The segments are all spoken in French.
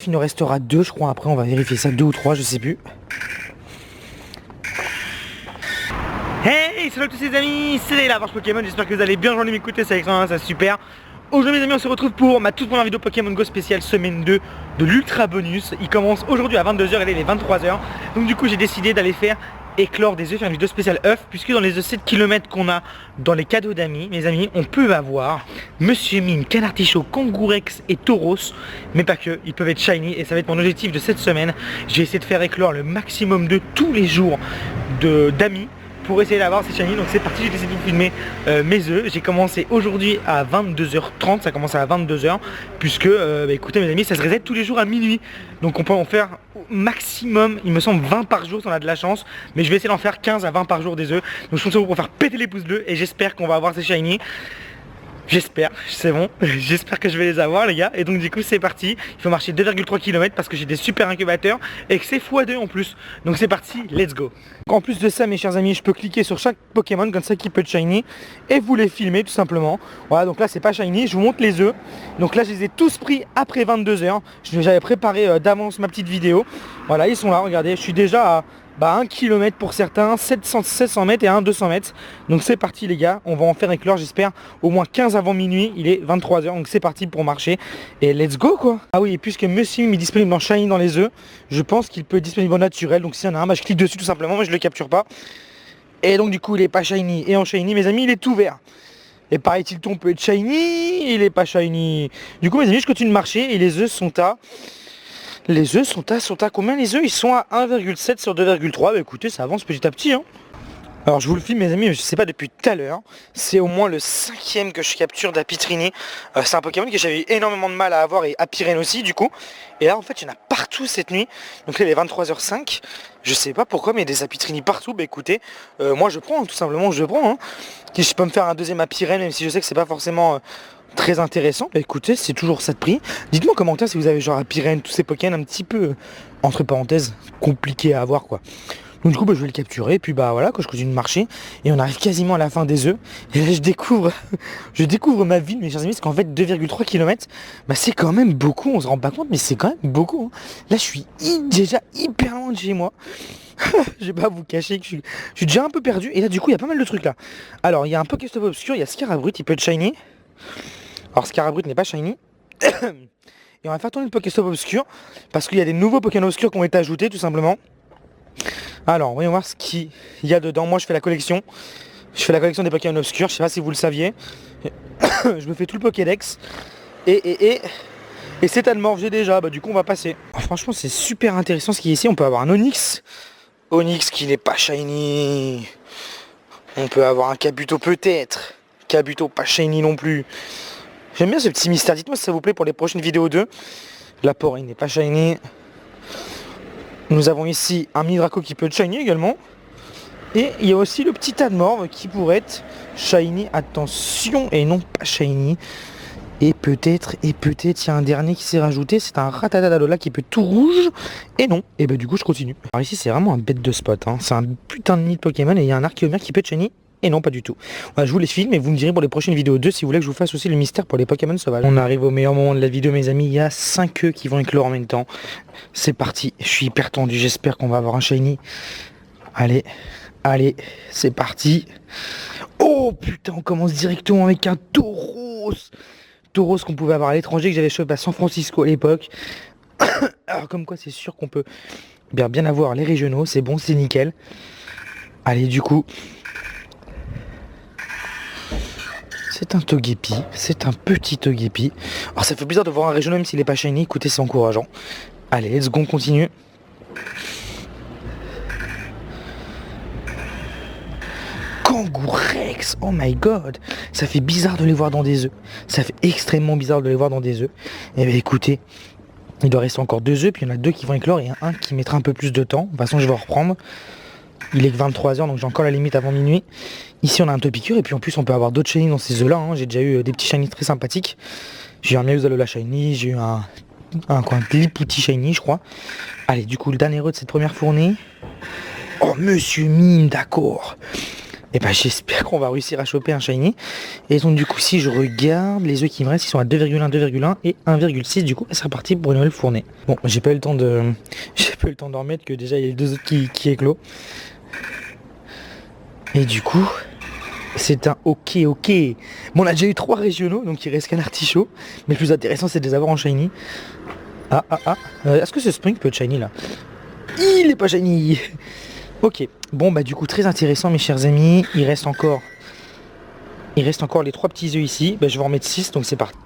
il nous restera 2 je crois, après on va vérifier ça, 2 ou 3, je sais plus. Hey, salut à tous les amis, c'est la Barge Pokémon, j'espère que vous allez bien, j'en ai m'écouter, c'est Alexandre, ça super. Aujourd'hui mes amis, on se retrouve pour ma toute première vidéo Pokémon Go spéciale semaine 2 de l'Ultra Bonus. Il commence aujourd'hui à 22h, et il est 23h. Donc du coup j'ai décidé d'aller faire éclore des œufs, faire une vidéo spéciale œufs, puisque dans les œufs 7 km qu'on a dans les cadeaux d'amis, mes amis, on peut avoir Monsieur Mime, Canartichaud, Kangourex et Tauros, mais pas que, ils peuvent être shiny et ça va être mon objectif de cette semaine. J'ai essayé de faire éclore le maximum de tous les jours d'amis pour essayer d'avoir ces shiny. Donc c'est parti, j'ai décidé de filmer mes œufs. J'ai commencé aujourd'hui à 22h30, ça commence à 22h, puisque écoutez mes amis, ça se reset tous les jours à minuit. Donc on peut en faire au maximum, il me semble 20 par jour si on a de la chance, mais je vais essayer d'en faire 15 à 20 par jour des œufs. Donc je compte sur vous pour faire péter les pouces bleus et j'espère qu'on va avoir ces shiny. J'espère, c'est bon, j'espère que je vais les avoir les gars. Et donc du coup c'est parti, il faut marcher 2,3 km parce que j'ai des super incubateurs et que c'est x2 en plus. Donc c'est parti, let's go. En plus de ça mes chers amis, je peux cliquer sur chaque Pokémon comme ça qui peut être shiny et vous les filmer tout simplement. Voilà, donc là c'est pas shiny, je vous montre les œufs. Donc là je les ai tous pris après 22h. J'avais préparé d'avance ma petite vidéo. Voilà, ils sont là, regardez, je suis déjà à 1 km pour certains, 700 mètres et un 200 mètres. Donc c'est parti les gars, on va en faire éclore j'espère au moins 15 avant minuit, il est 23h, donc c'est parti pour marcher et let's go quoi. Ah oui, et puisque Monsieur Mime est disponible en shiny dans les œufs, je pense qu'il peut être disponible en naturel, donc s'il y en a un, je clique dessus tout simplement, mais je le capture pas. Et donc du coup il est pas shiny, et en shiny mes amis il est tout vert. Et paraît-il ton peut être shiny, il est pas shiny. Du coup mes amis je continue de marcher et les œufs sont à... Les œufs sont à combien les œufs? Ils sont à 1,7 sur 2,3. Bah écoutez, ça avance petit à petit hein. Alors je vous le filme mes amis, mais je sais pas depuis tout à l'heure. C'est au moins le 5e que je capture d'Apitrini. C'est un Pokémon que j'avais eu énormément de mal à avoir et Apirene aussi du coup. Et là en fait il y en a partout cette nuit. Donc là il est 23h05. Je sais pas pourquoi mais il y a des Apitrini partout. Bah écoutez, moi je prends tout simplement, je prends. Hein. Je peux me faire un deuxième Apirene même si je sais que c'est pas forcément... très intéressant, bah écoutez c'est toujours ça de prix. Dites-moi en commentaire si vous avez genre Apirene, tous ces Pokémon un petit peu entre parenthèses compliqués à avoir quoi. Donc du coup je vais le capturer et puis bah voilà quand je continue de marcher et on arrive quasiment à la fin des œufs et là je découvre ma ville mes chers amis parce qu'en fait 2,3 km c'est quand même beaucoup, on se rend pas compte mais c'est quand même beaucoup hein. Là je suis déjà hyper loin de chez moi. Je vais pas vous cacher que je suis déjà un peu perdu et là du coup il y a pas mal de trucs là. Alors il y a un Pokéstop obscur, il y a Scarabrut, il peut être shiny. Alors Scarabrut n'est pas shiny. Et on va faire tourner le Pokéstop obscur parce qu'il y a des nouveaux Pokémon obscurs qui ont été ajoutés tout simplement. Alors voyons voir ce qu'il y a dedans. Moi je fais la collection. Je fais la collection des Pokémon obscurs. Je sais pas si vous le saviez. Je me fais tout le Pokédex. Et c'est à de morger déjà. Bah du coup on va passer. Alors, franchement c'est super intéressant ce qui est ici. On peut avoir un Onix. Onix qui n'est pas shiny. On peut avoir un Kabuto peut-être. Kabuto pas shiny non plus. J'aime bien ce petit mystère, dites-moi si ça vous plaît pour les prochaines vidéos 2. La Porine n'est pas shiny. Nous avons ici un Midraco qui peut être shiny également. Et il y a aussi le petit Admorve qui pourrait être shiny, attention, et non pas shiny. Et peut-être, il y a un dernier qui s'est rajouté, c'est un Rattata qui peut être tout rouge. Et non, et bah du coup je continue. Alors ici c'est vraiment un bête de spot, hein. C'est un putain de nid de Pokémon et il y a un Archeomère qui peut être shiny. Et non pas du tout. Voilà, je vous les filme et vous me direz pour les prochaines vidéos 2 si vous voulez que je vous fasse aussi le mystère pour les Pokémon sauvages. On arrive au meilleur moment de la vidéo mes amis, il y a 5 œufs qui vont éclore en même temps. C'est parti, je suis hyper tendu, j'espère qu'on va avoir un shiny. Allez, c'est parti. Oh putain, on commence directement avec un Tauros. Tauros qu'on pouvait avoir à l'étranger, que j'avais chopé à San Francisco à l'époque. Alors comme quoi c'est sûr qu'on peut bien avoir les régionaux, c'est bon, c'est nickel. Allez du coup... C'est un Togepi, c'est un petit Togepi. Alors ça fait bizarre de voir un régional même s'il n'est pas shiny, écoutez c'est encourageant. Allez, let's go, on continue. Kangourex, oh my god. Ça fait bizarre de les voir dans des œufs. Ça fait extrêmement bizarre de les voir dans des œufs. Et bien écoutez, il doit rester encore 2 œufs, puis il y en a 2 qui vont éclore et un qui mettra un peu plus de temps. De toute façon je vais en reprendre. Il est que 23h donc j'ai encore la limite avant minuit. Ici on a un Topicure et puis en plus on peut avoir d'autres shiny dans ces œufs là hein. J'ai déjà eu des petits shiny très sympathiques. J'ai eu un Meowsalola shiny, j'ai eu un Lipouti shiny je crois. Allez du coup le dernier œuf de cette première fournée. Oh Monsieur Mime, d'accord. Et bah j'espère qu'on va réussir à choper un shiny. Et donc du coup si je regarde, les œufs qui me restent ils sont à 2,1, 2,1 et 1,6 du coup c'est reparti pour une nouvelle fournée. Bon j'ai pas eu le temps de. J'ai pas eu le temps d'en remettre que déjà il y a les 2 œufs qui éclos. Et du coup c'est un ok. Bon on a déjà eu 3 régionaux donc il reste qu'un artichaut. Mais le plus intéressant c'est de les avoir en shiny. Est-ce que ce Spring peut être shiny là? Il est pas shiny. Ok, bon bah du coup très intéressant mes chers amis, il reste encore les 3 petits œufs ici, bah, je vais en mettre 6 donc c'est parti.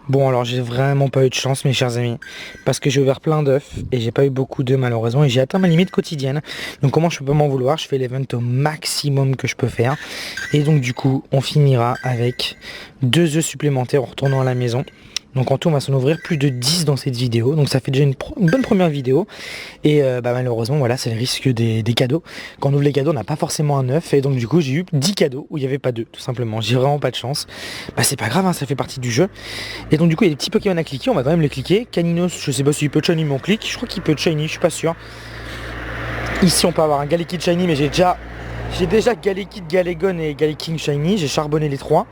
Bon alors j'ai vraiment pas eu de chance mes chers amis, parce que j'ai ouvert plein d'œufs et j'ai pas eu beaucoup d'œufs malheureusement et j'ai atteint ma limite quotidienne. Donc comment je peux pas m'en vouloir, je fais l'event au maximum que je peux faire. Et donc du coup on finira avec 2 œufs supplémentaires en retournant à la maison. Donc en tout on va s'en ouvrir plus de 10 dans cette vidéo, donc ça fait déjà une bonne première vidéo. Et bah malheureusement voilà c'est le risque des cadeaux. Quand on ouvre les cadeaux on n'a pas forcément un œuf et donc du coup j'ai eu 10 cadeaux où il n'y avait pas d'œufs tout simplement. J'ai vraiment pas de chance. Bah c'est pas grave hein, ça fait partie du jeu. Et donc du coup il y a des petits Pokémon à cliquer, on va quand même les cliquer. Caninos je sais pas s'il peut shiny mais on clique, je crois qu'il peut shiny, je suis pas sûr. Ici on peut avoir un Galekid shiny mais j'ai déjà Galekid, Galegon et Galeking shiny, j'ai charbonné les 3.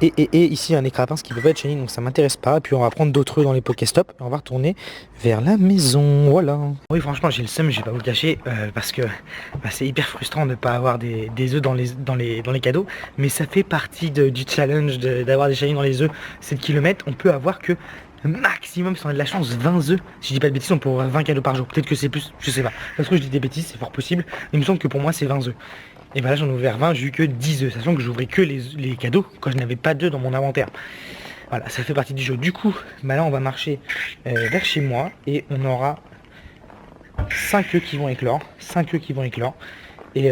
Et ici un écrapince qui peut pas être shiny donc ça m'intéresse pas. Et puis on va prendre d'autres œufs dans les Pokéstop et on va retourner vers la maison. Voilà. Oui franchement j'ai le seum, je vais pas vous le cacher parce que bah, c'est hyper frustrant de pas avoir des œufs dans les cadeaux. Mais ça fait partie du challenge d'avoir des shiny dans les œufs. 7 km, on peut avoir que maximum si on a de la chance 20 œufs. Si je dis pas de bêtises on peut avoir 20 cadeaux par jour. Peut-être que c'est plus, je sais pas. Parce que je dis des bêtises, c'est fort possible. Il me semble que pour moi c'est 20 œufs. Et bah là j'en ai ouvert 20, j'ai eu que 10 œufs, sachant que j'ouvrais que les cadeaux quand je n'avais pas d'œufs dans mon inventaire. Voilà, ça fait partie du jeu. Du coup, bah là on va marcher vers chez moi et on aura 5 œufs qui vont éclore. 5 œufs qui vont éclore. Et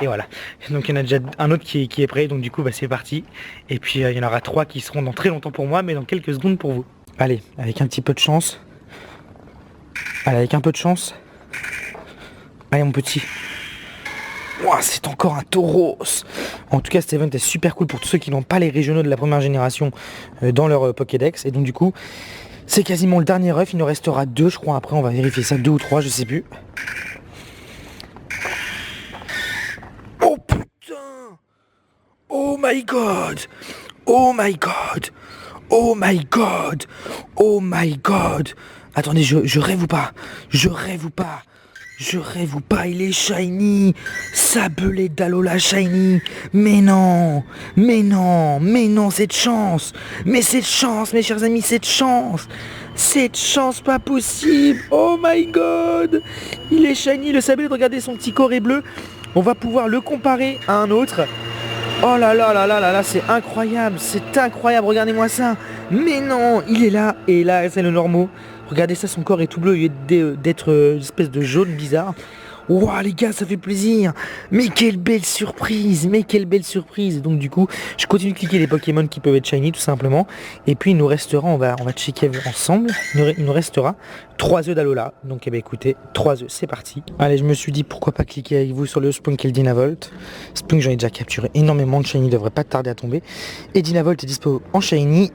voilà. Donc il y en a déjà un autre qui est prêt, donc du coup bah, c'est parti. Et puis il y en aura 3 qui seront dans très longtemps pour moi, mais dans quelques secondes pour vous. Allez, avec un petit peu de chance. Allez, avec un peu de chance. Allez mon petit. Wow, c'est encore un taureau. En tout cas cet event est super cool pour tous ceux qui n'ont pas les régionaux de la première génération dans leur Pokédex. Et donc du coup c'est quasiment le dernier œuf, il nous restera 2 je crois. Après on va vérifier ça, 2 ou 3 je sais plus. Oh putain. Oh my god. Oh my god. Oh my god. Oh my god. Attendez je rêve ou pas. Je rêve ou pas. Je rêve ou pas, il est shiny. Sablé d'Alola shiny. Mais non, cette chance. Mais cette chance, mes chers amis, cette chance. Cette chance pas possible. Oh my god. Il est shiny, le sablé, regardez son petit corps est bleu. On va pouvoir le comparer à un autre. Oh là là là là là là, c'est incroyable, regardez-moi ça. Mais non, il est là, et là c'est le normaux. Regardez ça, son corps est tout bleu, il est d'être une espèce de jaune bizarre. Waouh les gars, ça fait plaisir. Mais quelle belle surprise. Donc du coup, je continue de cliquer les Pokémon qui peuvent être shiny tout simplement. Et puis il nous restera, on va checker ensemble. Il nous restera 3 œufs d'Alola. Donc eh ben, écoutez, 3 œufs, c'est parti. Allez, je me suis dit pourquoi pas cliquer avec vous sur le Spunk et le Dynavolt. Spunk j'en ai déjà capturé énormément de shiny, devrait pas tarder à tomber. Et Dynavolt est dispo en shiny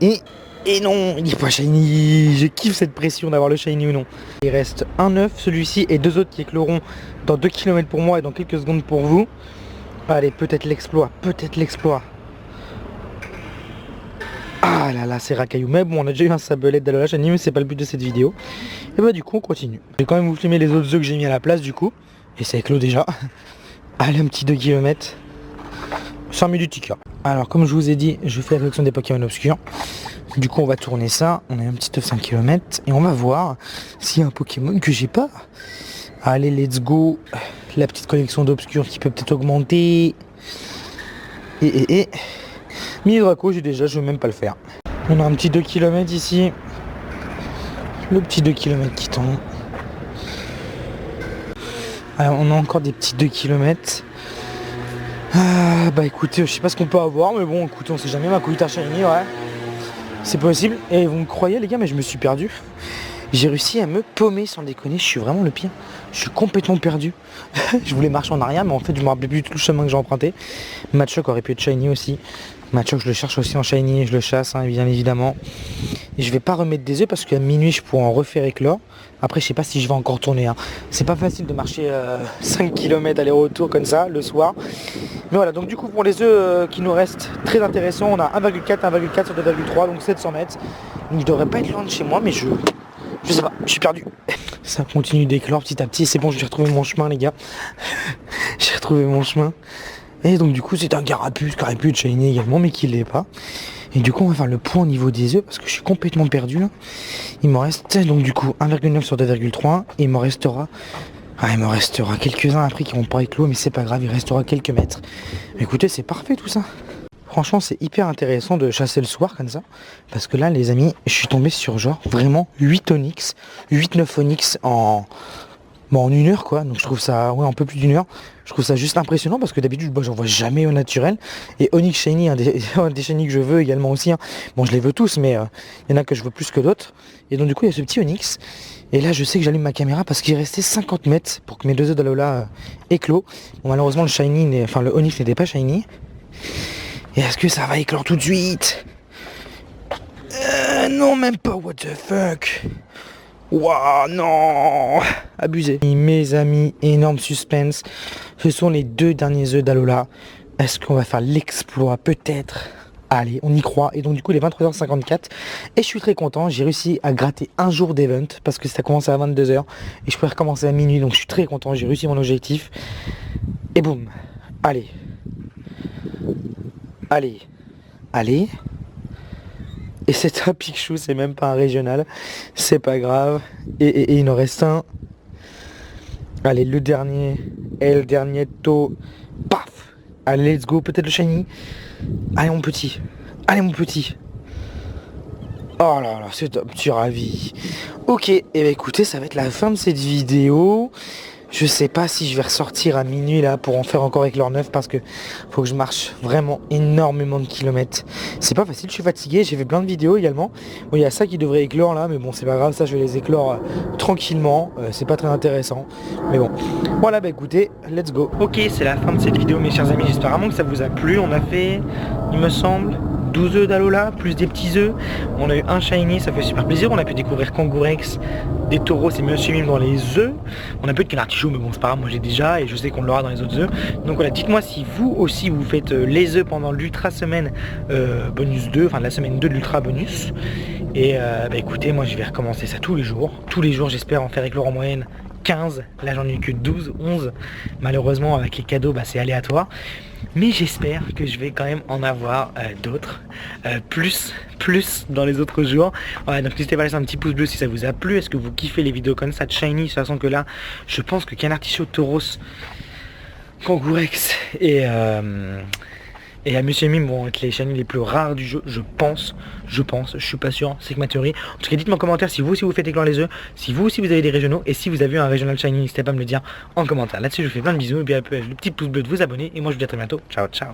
et non, il n'est pas shiny. Je kiffe cette pression d'avoir le shiny ou non. Il reste un œuf, celui-ci, et 2 autres qui écloront dans 2 km pour moi et dans quelques secondes pour vous. Allez, peut-être l'exploit. Ah là là, c'est racaillou. Mais bon, on a déjà eu un sablette d'Alola shiny, mais c'est pas le but de cette vidéo. Et bah du coup, on continue. Je vais quand même vous filmer les autres œufs que j'ai mis à la place du coup. Et ça éclot déjà. Allez, un petit 2 km. 100 minutes là. Alors, comme je vous ai dit, je fais la collection des Pokémon obscurs. Du coup on va tourner ça, on a un petit œuf 5 km et on va voir s'il y a un Pokémon que j'ai pas. Allez let's go. La petite collection d'obscurs qui peut peut-être augmenter. Midraco j'ai déjà, je veux même pas le faire. On a un petit 2 km ici. Le petit 2 km qui tombe. Alors on a encore des petits 2 km. Ah bah écoutez, je sais pas ce qu'on peut avoir mais bon écoutez on sait jamais, ma Makuhita shiny ouais. C'est possible. Et vous me croyez les gars, mais je me suis perdu. J'ai réussi à me paumer sans déconner, je suis vraiment le pire. Je suis complètement perdu. Je voulais marcher en arrière mais en fait je me rappelais plus tout le chemin que j'ai emprunté. Machoke aurait pu être shiny aussi. Machoke je le cherche aussi en shiny et je le chasse hein, bien évidemment. Et je vais pas remettre des œufs parce qu'à minuit je pourrais en refaire éclore. Après je sais pas si je vais encore tourner hein. C'est pas facile de marcher 5 km aller-retour comme ça le soir. Mais voilà, donc du coup pour les œufs qui nous restent, très intéressant, on a 1,4, 1,4 sur 2,3, donc 700 mètres. Donc je devrais pas être loin de chez moi mais je sais pas, je suis perdu. Ça continue d'éclore petit à petit, c'est bon, j'ai retrouvé mon chemin les gars. J'ai retrouvé mon chemin. Et donc du coup c'est un carapuce qui aurait pu être shiny également mais qui l'est pas. Et du coup on va faire le point au niveau des œufs parce que je suis complètement perdu là. Il me reste donc du coup 1,9 sur 2,3 et il me restera quelques-uns après qui vont pas éclore mais c'est pas grave, il restera quelques mètres. Mais écoutez c'est parfait tout ça. Franchement c'est hyper intéressant de chasser le soir comme ça. Parce que là les amis je suis tombé sur genre vraiment 8 onyx, 8-9 onyx en une heure quoi, donc je trouve ça, ouais un peu plus d'une heure, je trouve ça juste impressionnant parce que d'habitude j'en vois jamais au naturel, et Onyx Shiny, un des shiny que je veux également aussi, hein. Bon je les veux tous mais il y en a que je veux plus que d'autres, et donc du coup il y a ce petit Onyx, et là je sais que j'allume ma caméra parce qu'il restait 50 mètres pour que mes deux œufs d'Alola éclos. Bon malheureusement le Onyx n'était pas Shiny, et est-ce que ça va éclore tout de suite? Non même pas, what the fuck. Waouh, non, abusé. Mes amis, énorme suspense. Ce sont les deux derniers œufs d'Alola. Est-ce qu'on va faire l'exploit? Peut-être. Allez, on y croit. Et donc du coup, il est 23h54. Et je suis très content. J'ai réussi à gratter un jour d'event. Parce que ça commençait à 22h. Et je pourrais recommencer à minuit. Donc je suis très content. J'ai réussi mon objectif. Et boum. Allez. Allez. Allez. Et c'est un Pikachu, c'est même pas un régional. C'est pas grave. Et il en reste un. Allez, le dernier. Et le dernier taux. Paf. Allez, let's go. Peut-être le shiny. Allez, mon petit. Allez, mon petit. Oh là là, c'est un petit ravi. Ok, et bah écoutez, ça va être la fin de cette vidéo. Je sais pas si je vais ressortir à minuit là pour en faire encore avec leur 9 parce que faut que je marche vraiment énormément de kilomètres. C'est pas facile, je suis fatigué, j'ai fait plein de vidéos également. Bon, il y a ça qui devrait éclore là, mais bon c'est pas grave, ça je vais les éclore tranquillement, c'est pas très intéressant. Mais bon, voilà bah écoutez, let's go. Ok, c'est la fin de cette vidéo mes chers amis, j'espère vraiment que ça vous a plu. On a fait, il me semble, 12 œufs d'Alola, plus des petits œufs. On a eu un shiny, ça fait super plaisir. On a pu découvrir Kangourex, des taureaux, c'est Monsieur Mime dans les œufs. On a pu de Canartichaud, mais bon c'est pas grave, moi j'ai déjà et je sais qu'on l'aura dans les autres œufs. Donc voilà, dites-moi si vous aussi vous faites les œufs pendant l'ultra semaine bonus 2, enfin la semaine 2 de l'ultra bonus. Et bah écoutez, moi je vais recommencer ça tous les jours. Tous les jours j'espère en faire éclore en moyenne 15, là j'en ai eu que 12, 11. Malheureusement avec les cadeaux bah, c'est aléatoire. Mais j'espère que je vais quand même en avoir d'autres, plus dans les autres jours. Voilà, donc n'hésitez pas à laisser un petit pouce bleu si ça vous a plu. Est-ce que vous kiffez les vidéos comme ça de shiny? De toute façon que là, je pense que Canartichaud, Tauros, Kangourex et Monsieur Mime vont être les shiny les plus rares du jeu, je pense, je suis pas sûr, c'est que ma théorie. En tout cas dites-moi en commentaire si vous aussi vous faites éclore les œufs, si vous aussi vous avez des régionaux, et si vous avez un régional shiny, n'hésitez pas à me le dire en commentaire. Là-dessus je vous fais plein de bisous, et bien le petit pouce bleu de vous abonner, et moi je vous dis à très bientôt, ciao ciao.